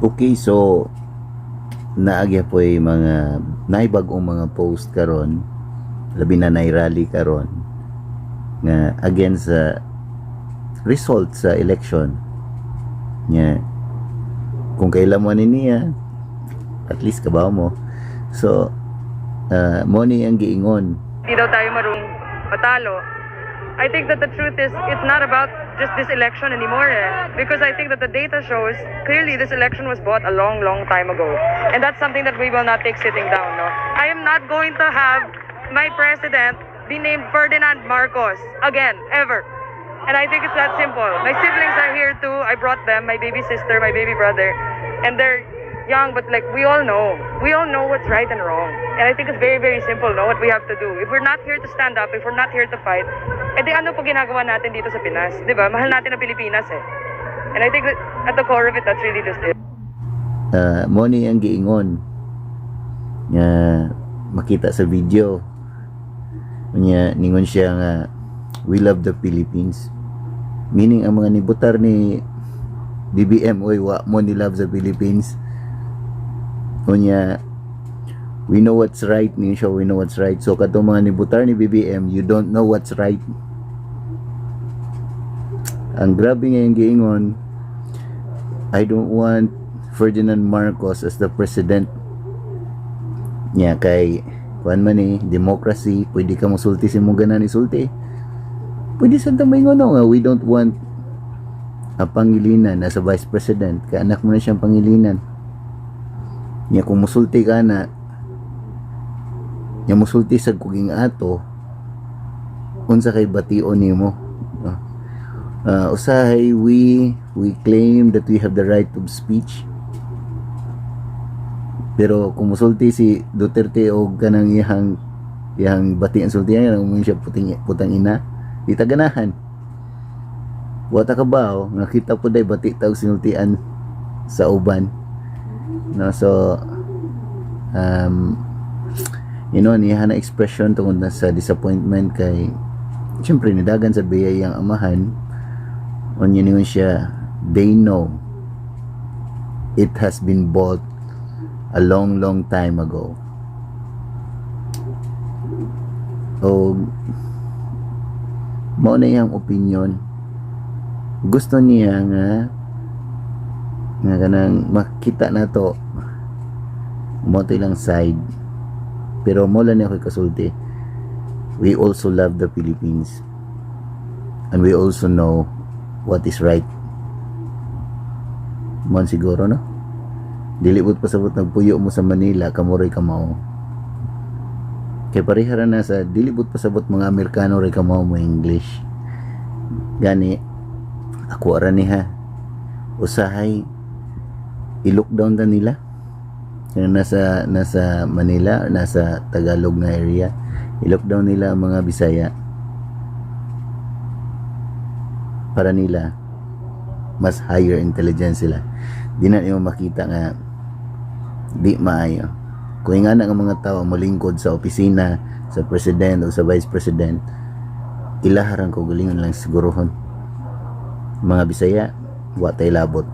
Okay, so naagya po yung mga naibagong mga post karon, labi na nairally karon nga against sa result sa election nya. Kung kailan mo niya, at least kabaw mo. So mo ni ang giingon, Hindi daw tayo marunong matalo. I think that the truth is, it's not about just this election anymore because I think that the data shows clearly this election was bought a long time ago, and that's something that we will not take sitting down. No, I am not going to have my president be named Ferdinand Marcos again, ever. And I think it's that simple. My siblings are here too. I brought them, my baby sister, my baby brother, and they're young, but like we all know what's right and wrong. And I think it's very simple, no, what we have to do. If we're not here to stand up, if we're not here to fight, edi ano po ginagawa natin dito sa Pinas, di ba? Mahal natin ang Pilipinas eh. And I think that at the core of it, that's really just it. mo ni ang giingon nga makita sa video nya, ningon siya nga we love the Philippines, meaning ang mga nibutar ni BBM oy wa mo ni love the Philippines. Unya, we know what's right ni siya, we know what's right. So kadto mga nibutar ni BBM, you don't know what's right. Ang grabe nga yung giingon, I don't want Ferdinand Marcos as the president niya kay kuan man ni democracy, pwede ka musulti si mong ganan isulti. Pwede sa tamay ngono nga we don't want a pangilinan as a vice president, kay anak mo na siyang pangilinan. Nya kung musulti ka na, nya musulti sa kuging ato, unsa kay bation nimo. Usahay we claim that we have the right of speech, pero kung musulti si Duterte o kanang iyang bati ang sultihan nga siya putang ina, di ta ganahan. Wata ka ba nakita po day bati tawag sinultian sa uban, no? So niya na expression tungod na sa disappointment kay siyempre nidagan sa biyayang amahan. Unya ningon siya, they know it has been bought a long time ago. O mao na iyang opinion. Gusto niya nga kanang makita na to mo ilang side, pero mo lang ako kasulti, we also love the Philippines and we also know what is right. Mon siguro no, dilibot pasabot nagpuyo mo sa Manila kamoray kamao, kay parehara na sa dilibot pasabot mga Amerikano ray kamao mo English gani. Ako ara ni ha, usahay i-lockdown ta nila nasa Manila, nasa Tagalog na area, i-lockdown nila ang mga Bisaya para nila mas higher intelligence sila. Di na niyo makita nga di maayo. Kung nga na ang mga tao molingkod sa opisina sa president o sa vice president, ilaharang ko galingon lang sigurohon mga Bisaya wa tay labot.